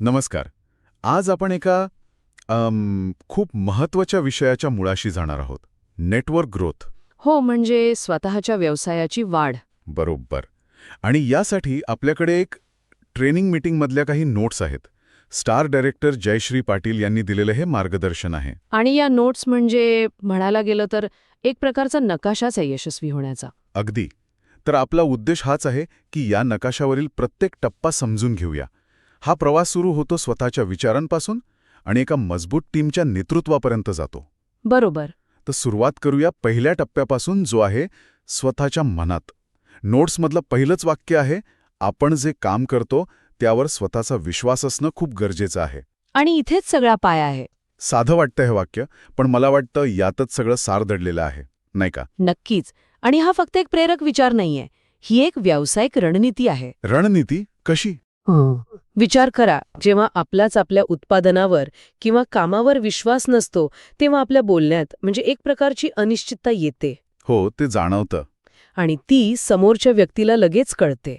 नमस्कार. आज आपण एका खूप महत्त्वाच्या विषयाच्या मुळाशी जाणार आहोत. Network growth. हो, म्हणजे स्वतःच्या व्यवसायाची वाढ. बरोबर. आणि यासाठी आपल्याकडे एक ट्रेनिंग मीटिंगमधल्या काही नोट्स आहेत. स्टार डायरेक्टर जयश्री पाटील यांनी दिलेलं हे मार्गदर्शन आहे. आणि या नोट्स म्हणजे म्हणायला गेलं तर एक प्रकारचा नकाशाच आहे यशस्वी होण्याचा. अगदी. तर आपला उद्देश हाच आहे की या नकाशावरील प्रत्येक टप्पा समजून घेऊया. हा प्रवास सुरू होतो स्वतःच्या विचारांपासून आणि एका मजबूत टीमच्या नेतृत्वापर्यंत जातो. बरोबर. तर सुरुवात करूया पहिल्या टप्प्यापासून, जो आहे स्वतःच्या मनात. नोट्समधलं पहिलंच वाक्य आहे, आपण जे काम करतो त्यावर स्वतःचा विश्वास असणं खूप गरजेचं आहे. आणि इथेच सगळा पाया आहे. साधं वाटतं हे वाक्य, पण मला वाटतं यातच सगळं सार दडलेलं आहे, नाही का? नक्कीच. आणि हा फक्त एक प्रेरक विचार नाहीये. ही एक व्यावसायिक रणनीती आहे. रणनीती कशी? विचार करा, जेव्हा आपल्याच आपल्या उत्पादनावर किंवा कामावर विश्वास नसतो तेव्हा आपल्या बोलण्यात म्हणजे एक प्रकारची अनिश्चितता येते. हो, ते जाणवतं. आणि ती समोरच्या व्यक्तीला लगेच कळते.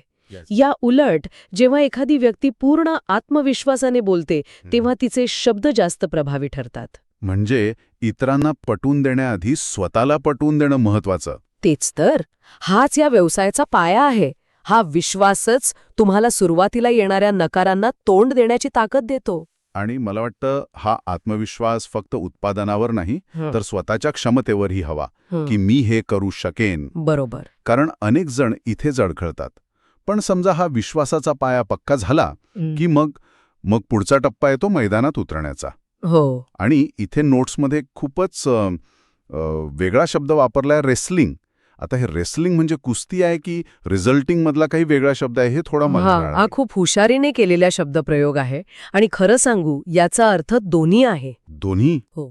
या उलट जेव्हा एखादी व्यक्ती पूर्ण आत्मविश्वासाने बोलते तेव्हा तिचे शब्द जास्त प्रभावी ठरतात. म्हणजे इतरांना पटवून देण्याआधी स्वतःला पटवून देणं महत्वाचं. तेच तर. हाच या व्यवसायाचा पाया आहे. हा विश्वासच तुम्हाला सुरुवातीला येणाऱ्या नकारांना तोंड देण्याची ताकद देतो. आणि मला वाटतं हा आत्मविश्वास फक्त उत्पादनावर नाही, तर स्वतःच्या क्षमतेवरही हवा, की मी हे करू शकेन. बरोबर. कारण अनेक जण इथेच अडखळतात. पण समजा हा विश्वासाचा पाया पक्का झाला की मग पुढचा टप्पा येतो मैदानात उतरण्याचा. हो. आणि इथे नोट्समध्ये खूपच वेगळा शब्द वापरलाय, रेसलिंग. आता हे रेसलिंग म्हणजे कुस्ती आहे की रिझल्टिंग मधला काही वेगळा शब्द आहे, हे थोडा मला हा खूप हुशारीने केलेला शब्दप्रयोग आहे. आणि खरं सांगू, याचा अर्थ दोन्ही आहे. दोन्ही? हो.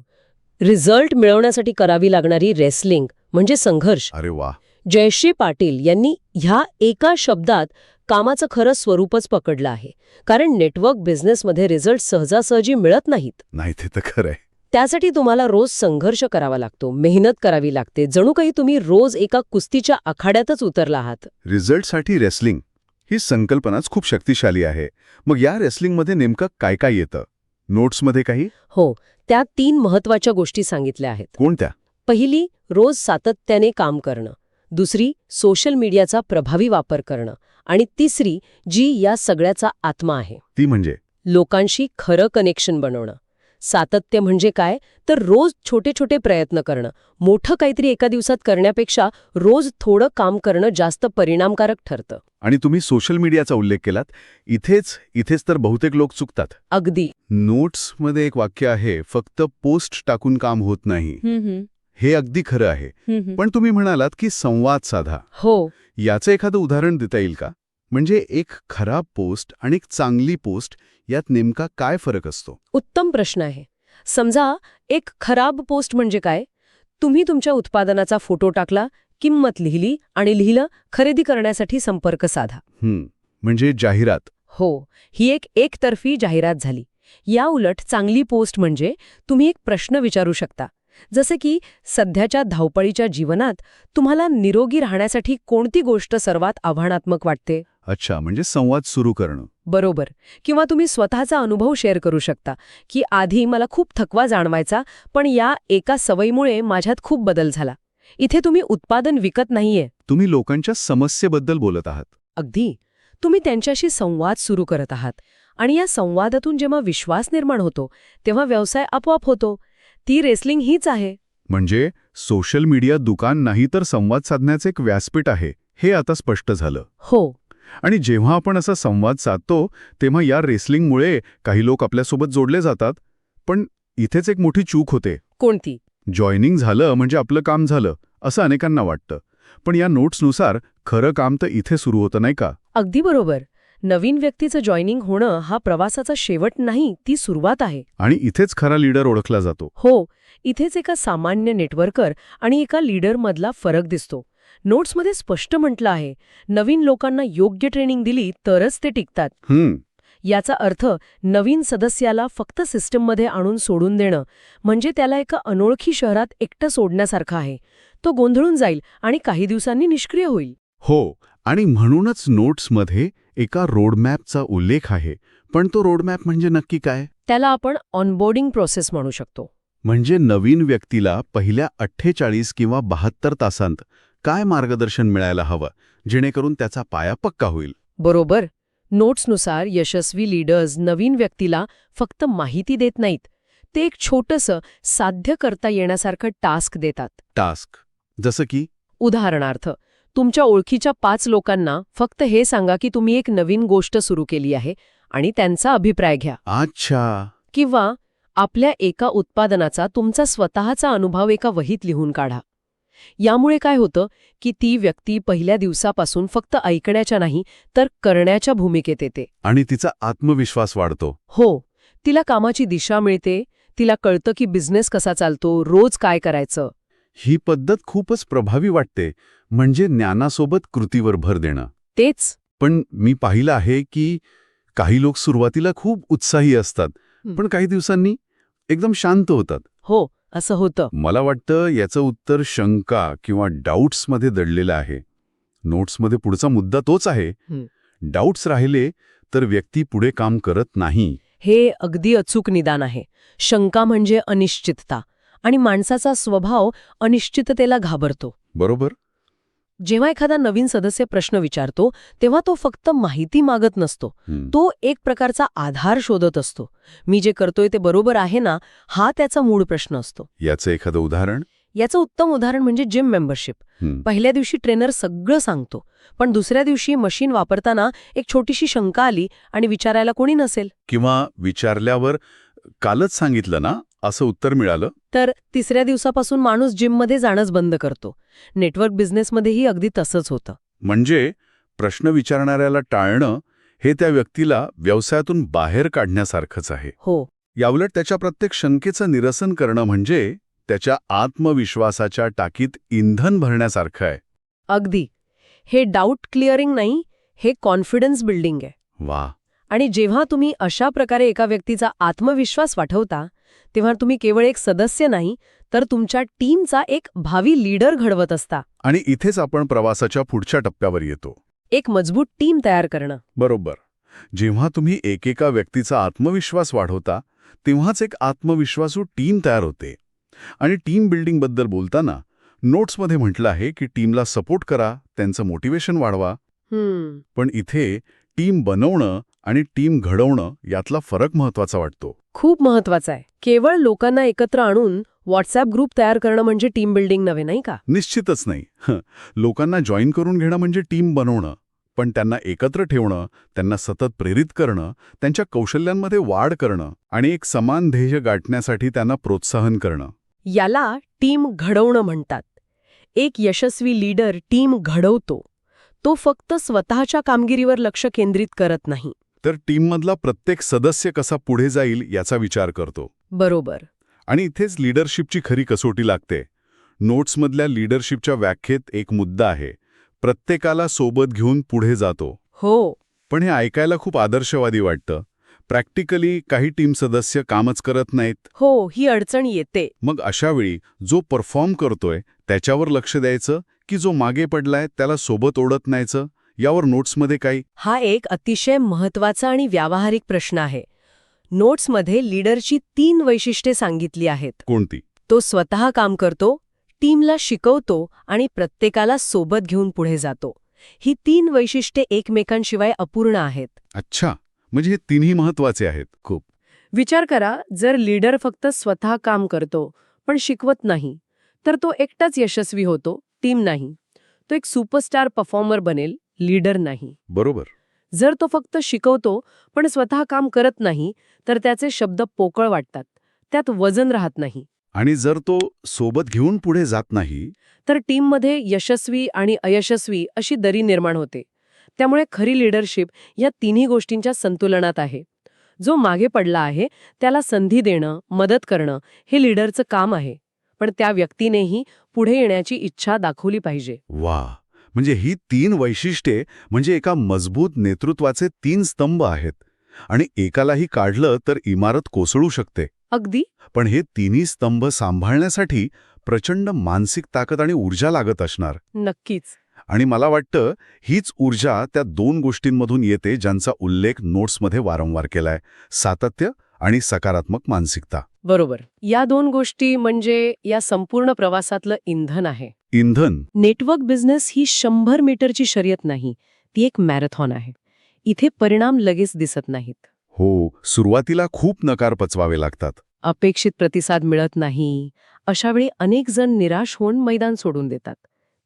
रिझल्ट मिळवण्यासाठी करावी लागणारी रेसलिंग म्हणजे संघर्ष. अरे वा. जयश्री पाटील यांनी ह्या एका शब्दात कामाचं खरं स्वरूपच पकडलं आहे. कारण नेटवर्क बिझनेसमध्ये रिझल्ट सहजासहजी मिळत नाहीत. नाही, ते तर खरं आहे. त्यासाठी तुम्हाला रोज संघर्ष करावा लागतो, मेहनत करावी लागते. जणू काही तुम्ही रोज एका कुस्तीच्या आखाड्यातच उतरला आहात. रिझल्टसाठी रेसलिंग ही संकल्पनाच खूप शक्तिशाली आहे. मग या रेसलिंगमध्ये नेमकं काय काय येतं? नोट्समध्ये काही? हो, त्या 3 महत्वाच्या गोष्टी सांगितल्या आहेत. कोणत्या? पहिली, रोज सातत्याने काम करणं. दुसरी, सोशल मीडियाचा प्रभावी वापर करणं. आणि तिसरी, जी या सगळ्याचा आत्मा आहे, ती म्हणजे लोकांशी खरं कनेक्शन बनवणं. सातत्य म्हणजे काय? तर रोज छोटे छोटे प्रयत्न करणं. मोठं काहीतरी एका दिवसात करण्यापेक्षा रोज थोडं काम करणं जास्त परिणामकारक ठरतं. आणि तुम्ही सोशल मीडियाचा उल्लेख केलात. इथेच तर बहुतेक लोक चुकतात. अगदी. नोट्समध्ये एक वाक्य आहे, फक्त पोस्ट टाकून काम होत नाही. हे अगदी खरं आहे. पण तुम्ही म्हणालात की संवाद साधा. हो. याचं एखादं उदाहरण देता येईल का? म्हणजे एक खराब पोस्ट आणि एक चांगली पोस्ट यात नेमका काय फरक असतो? उत्तम प्रश्न आहे. समजा एक खराब पोस्ट म्हणजे काय? तुम्ही तुमच्या उत्पादनाचा फोटो टाकला, किंमत लिहिली आणि लिहिलं खरेदी करण्यासाठी संपर्क साधा. म्हणजे जाहिरात. हो, ही एक एकतर्फी जाहिरात झाली. या उलट चांगली पोस्ट म्हणजे तुम्ही एक प्रश्न विचारू शकता. जसे की सध्याच्या धावपळीच्या जीवनात तुम्हाला निरोगी राहण्यासाठी कोणती गोष्ट सर्वात आव्हानात्मक वाटते? अच्छा, म्हणजे संवाद सुरू करणं. बरोबर. किंवा तुम्ही स्वतःचा अनुभव शेअर करू शकता की आधी मला खूप थकवा जाणवायचा, पण या एका सवयीमुळे माझ्यात खूप बदल झाला. इथे तुम्ही उत्पादन विकत नाहीये. तुम्ही लोकांच्या समस्येबद्दल बोलत आहात. अगदी. तुम्ही त्यांच्याशी संवाद सुरू करत आहात. आणि या संवादातून जेव्हा विश्वास निर्माण होतो तेव्हा व्यवसाय आपोआप होतो. ती रेसलिंग हीच आहे. म्हणजे सोशल मीडिया दुकान नाही, तर संवाद साधण्याचे एक व्यासपीठ आहे, हे आता स्पष्ट झालं. हो. आणि जेव्हा आपण असा संवाद साधतो तेव्हा या रेसलिंगमुळे काही लोक आपल्यासोबत जोडले जातात. पण इथेच एक मोठी चूक होते. कोणती? जॉईनिंग झालं म्हणजे आपलं काम झालं, असं अनेकांना वाटतं. पण या नोट्सनुसार खरं काम तर इथे सुरू होतं, नाही का? अगदी बरोबर. नवीन व्यक्तीचं जॉईनिंग होणं हा प्रवासाचा शेवट नाही, ती सुरुवात आहे. आणि इथेच खरा लीडर ओळखला जातो. हो, इथेच एका सामान्य नेटवर्कर आणि एका लीडरमधला फरक दिसतो. नोट्समध्ये स्पष्ट म्हटलं आहे, नवीन लोकांना योग्य ट्रेनिंग दिली तरच ते टिकतात. याचा अर्थ नवीन सदस्याला फक्त सिस्टममध्ये आणून सोडून देणं म्हणजे त्याला एका अनोळखी शहरात एकटं सोडण्यासारखं आहे. तो गोंधळून जाईल आणि काही दिवसांनी निष्क्रिय होईल. हो, आणि म्हणूनच नोट्समध्ये एका रोडमॅपचा उल्लेख आहे. पण तो रोडमॅप म्हणजे नक्की काय? त्याला आपण ऑनबोर्डिंग प्रोसेस म्हणू शकतो. म्हणजे नवीन व्यक्तीला पहिल्या 48 किंवा 72 तासांत काय मार्गदर्शन मिळायला हवं, जेणेकरून त्याचा पाया पक्का होईल? बरोबर. नोट्सनुसार यशस्वी लीडर्स नवीन व्यक्तीला फक्त माहिती देत नाहीत, ते एक छोटंसं साध्य करता येण्यासारखं टास्क देतात. टास्क जसं की? उदाहरणार्थ, तुमच्या ओळखीच्या 5 लोकांना फक्त हे सांगा की तुम्ही एक नवीन गोष्ट सुरू केली आहे आणि त्यांचा अभिप्राय घ्या. अच्छा. किंवा आपल्या एका उत्पादनाचा तुमचा स्वतःचा अनुभव एका वहीत लिहून काढा. यामुळे काय होतं की ती व्यक्ती पहिल्या दिवसापासून फक्त ऐकण्याच्या नाही तर करण्याच्या भूमिकेत येते. आणि तिचा आत्मविश्वास वाढतो. हो, तिला कामाची दिशा मिळते, तिला कळतं की बिझनेस कसा चालतो, रोज काय करायचं. ही पद्धत खूपच प्रभावी वाटते, म्हणजे ज्ञानासोबत कृतीवर भर देणं. तेच. पण मी पाहिलं आहे की काही लोक सुरुवातीला खूप उत्साही असतात, पण काही दिवसांनी एकदम शांत होतात. हो, असं होतं. मला वाटतं याचं उत्तर शंका किंवा डाऊट्समध्ये दडलेलं आहे. नोट्समध्ये पुढचा मुद्दा तोच आहे. डाऊट्स राहिले तर व्यक्ती पुढे काम करत नाही. हे अगदी अचूक निदान आहे. शंका म्हणजे अनिश्चितता, आणि माणसाचा स्वभाव अनिश्चिततेला घाबरतो. बरोबर. जेव्हा एखादा नवीन सदस्य प्रश्न विचारतो तेव्हा तो फक्त माहिती मागत नसतो, तो एक प्रकारचा आधार शोधत असतो. मी जे करतोय ते बरोबर आहे ना, हा त्याचा मूळ प्रश्न असतो. याचं एखादं उदाहरण? याचं उत्तम उदाहरण म्हणजे जिम मेंबरशिप. पहिल्या दिवशी ट्रेनर सगळं सांगतो, पण दुसऱ्या दिवशी मशीन वापरताना एक छोटीशी शंका आली आणि विचारायला कोणी नसेल. किंवा विचारल्यावर कालच सांगितलं ना असं उत्तर मिळालं. तर तिसऱ्या दिवसापासून माणूस जिममध्ये जाणंच बंद करतो. नेटवर्क बिझनेसमध्येही अगदी तसंच होतं. म्हणजे प्रश्न विचारणाऱ्याला टाळणं हे त्या व्यक्तीला व्यवसायातून बाहेर काढण्यासारखंच आहे. हो. याउलट त्याच्या प्रत्येक शंकेचं निरसन करणं म्हणजे त्याच्या आत्मविश्वासाच्या टाकीत इंधन भरण्यासारखं आहे. अगदी. हे डाऊट क्लिअरिंग नाही, हे कॉन्फिडन्स बिल्डिंग आहे. वा. आणि जेव्हा तुम्ही अशा प्रकारे एका व्यक्तीचा आत्मविश्वास वाढवता, तेव्हा तुम्ही केवळ एक सदस्य नाही, तर तुमच्या टीमचा एक भावी लीडर घडवत असता. आणि इथेच आपण प्रवासाच्या पुढच्या टप्प्यावर येतो. एक मजबूत टीम तयार करणं. बरोबर. जेव्हा तुम्ही एकेका व्यक्तीचा आत्मविश्वास वाढवता, तेव्हाच एक आत्मविश्वासू टीम तयार होते. आणि टीम बिल्डिंगबद्दल बोलताना नोट्समध्ये म्हटलं आहे की टीमला सपोर्ट करा, त्यांचं मोटिवेशन वाढवा. पण इथे टीम बनवणं आणि टीम घडवणं यातला फरक महत्वाचा वाटतो. खूप महत्वाचा आहे. केवळ लोकांना एकत्र आणून व्हॉट्सॲप ग्रुप तयार करणं म्हणजे टीम बिल्डिंग नव्हे, नाही का? निश्चितच नाही. लोकांना जॉईन करून घेणं म्हणजे टीम बनवणं. पण त्यांना एकत्र ठेवणं, त्यांना सतत प्रेरित करणं, त्यांच्या कौशल्यांमध्ये वाढ करणं आणि एक समान ध्येय गाठण्यासाठी त्यांना प्रोत्साहन करणं. याला टीम घडवणं म्हणतात. एक यशस्वी लीडर टीम घडवतो. तो फक्त स्वतःच्या कामगिरीवर लक्ष केंद्रित करत नाही, तर टीममधला प्रत्येक सदस्य कसा पुढे जाईल याचा विचार करतो. बरोबर. आणि इथेच लीडरशिपची खरी कसोटी लागते. नोट्समधल्या लीडरशिपच्या व्याख्येत एक मुद्दा आहे, प्रत्येकाला सोबत घेऊन पुढे जातो. हो. पण हे ऐकायला खूप आदर्शवादी वाटतं. प्रॅक्टिकली काही टीम सदस्य कामच करत नाहीत. हो, ही अडचण येते. मग अशावेळी जो परफॉर्म करतोय त्याच्यावर लक्ष द्यायचं की जो मागे पडलाय त्याला सोबत ओढत न्यायचं, यावर नोट्समध्ये काही? हा एक अतिशय महत्वाचा आणि व्यावहारिक प्रश्न आहे. नोट्समध्ये लीडरची 3 वैशिष्ट्ये सांगितली आहेत. कोणती? तो स्वतः काम करतो, टीमला शिकवतो आणि प्रत्येकाला सोबत घेऊन पुढे जातो. ही 3 वैशिष्ट्ये एकमेकांशिवाय अपूर्ण आहेत. अच्छा, म्हणजे हे तिन्ही महत्वाचे आहेत. खूप. विचार करा, जर लीडर फक्त स्वतः काम करतो पण शिकवत नाही, तर तो एकटाच यशस्वी होतो, टीम नाही. तो एक सुपरस्टार परफॉर्मर बनेल, लीडर नाही. बरोबर. जर तो फक्त शिकवतो पण स्वतः काम करत नाही, तर त्याचे शब्द पोकळ वाटतात, त्यात वजन राहत नाही. आणि जर तो सोबत घेऊन पुढे जात नाही, तर टीममध्ये यशस्वी आणि अयशस्वी अशी दरी निर्माण होते. त्यामुळे खरी लीडरशिप या तिन्ही गोष्टींच्या संतुलनात आहे. जो मागे पडला आहे त्याला संधी देणं, मदत करणं हे लीडरचं काम आहे. पण त्या व्यक्तीनेही पुढे येण्याची इच्छा दाखवली पाहिजे. वा. म्हणजे ही 3 वैशिष्ट्ये म्हणजे एका मजबूत नेतृत्वाचे 3 स्तंभ आहेत. आणि एकालाही काढलं तर इमारत कोसळू शकते. अगदी. पण हे तिन्ही स्तंभ सांभाळण्यासाठी प्रचंड मानसिक ताकद आणि ऊर्जा लागत असणार. नक्कीच. आणि मला वाटतं हीच ऊर्जा त्या 2 गोष्टींमधून येते ज्यांचा उल्लेख नोट्समध्ये वारंवार केलाय, सातत्य आणि सकारात्मक मानसिकता. बरोबर. या 2 गोष्टी म्हणजे या संपूर्ण प्रवासातलं इंधन आहे. इंधन. नेटवर्क बिझनेस ही 100 मीटरची शर्यत नाही, ती एक मॅरेथॉन आहे. इथे परिणाम लगेच दिसत नाहीत. हो, सुरुवातीला खूप नकार पचवावे लागतात. अपेक्षित प्रतिसाद मिळत नाही. अशा वेळी अनेक जण निराश होऊन मैदान सोडून देतात.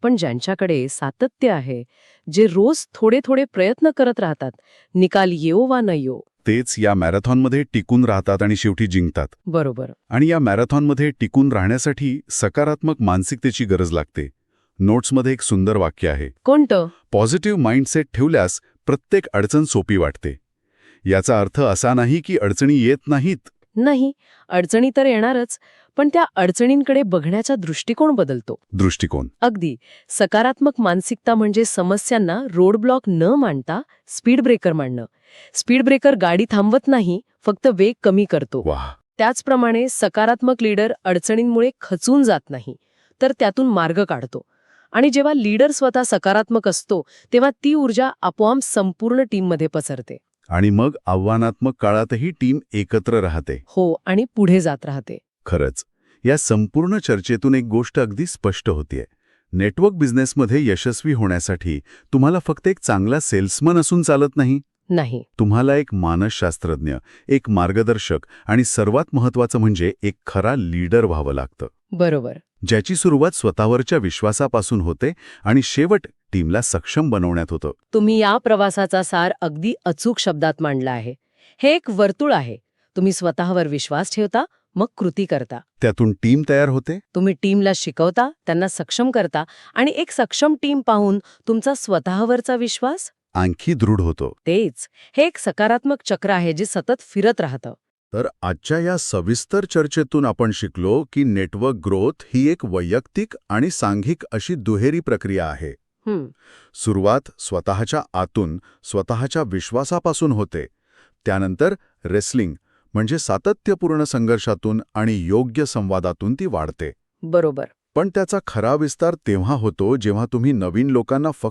पण ज्यांच्याकडे सातत्य आहे, जे रोज थोडे थोडे प्रयत्न करत राहतात, निकाल येवो वा न येवो. तेच या मॅरेथॉनमध्ये टिकून राहतात आणि शेवटी जिंकतात. बरोबर. आणि या मॅरेथॉनमध्ये टिकून राहण्यासाठी सकारात्मक मानसिकतेची गरज लागते. नोट्समध्ये एक सुंदर वाक्य आहे. कोणतं? पॉझिटिव्ह माइंडसेट ठेवल्यास प्रत्येक अडचण सोपी वाटते. याचा अर्थ असा नाही की अडचणी येत नाहीत. नाही, अडचणी तर येणारच, पण त्या अडचणींकडे बघण्याचा दृष्टिकोन बदलतो. दृष्टिकोन. अगदी. सकारात्मक मानसिकता म्हणजे समस्यांना रोड ब्लॉक न मांडता स्पीड ब्रेकर मांडणं. स्पीड ब्रेकर गाडी थांबवत नाही, फक्त वेग कमी करतो. वाह. त्याचप्रमाणे सकारात्मक लीडर अडचणींमुळे खचून जात नाही, तर त्यातून मार्ग काढतो. आणि जेव्हा लीडर स्वतः सकारात्मक असतो, तेव्हा ती ऊर्जा आपोआप संपूर्ण टीममध्ये पसरते. आणि मग आव्हानात्मक काळातही टीम एकत्र राहते. हो, आणि पुढे जात राहते. खरंच, या संपूर्ण चर्चेतून एक गोष्ट अगदी स्पष्ट होतीये. नेटवर्क बिझनेसमध्ये यशस्वी होण्यासाठी तुम्हाला फक्त एक चांगला सेल्समन असून चालत नाही. नाही. तुम्हाला एक मानसशास्त्रज्ञ, एक मार्गदर्शक आणि सर्वात महत्त्वाचं म्हणजे एक खरा लीडर व्हावं लागतं. बरोबर. ज्याची सुरुवात स्वतःवरच्या विश्वासापासून होते आणि शेवट टीमला सक्षम बनवण्यात होतं. तुम्ही या प्रवासाचा सार अगदी अचूक शब्दात मांडला आहे. हे एक वर्तुळ आहे. तुम्ही स्वतःवर विश्वास ठेवता, मग कृती करता. त्यातून टीम तयार होते. तुम्ही टीमला शिकवता, त्यांना सक्षम करता, आणि एक सक्षम टीम पाहून तुमचा स्वतःवरचा विश्वास आणखी दृढ होतो. तेच. हे एक सकारात्मक चक्र आहे जे सतत फिरत राहतं. तर आजच्या या सविस्तर चर्चेतून आपण शिकलो की नेटवर्क ग्रोथ ही एक वैयक्तिक आणि सांघिक अशी दुहेरी प्रक्रिया आहे. सुरुवात स्वतःच्या आतून, स्वतःच्या विश्वासापासून होते. त्यानंतर रेसलिंग म्हणजे सातत्यपूर्ण संघर्षातून आणि योग्य संवादातून ती वाढते. बरोबर. पण त्याचा खरा विस्तार तेव्हा होतो जेव्हा तुम्ही नवीन लोकांना फक्त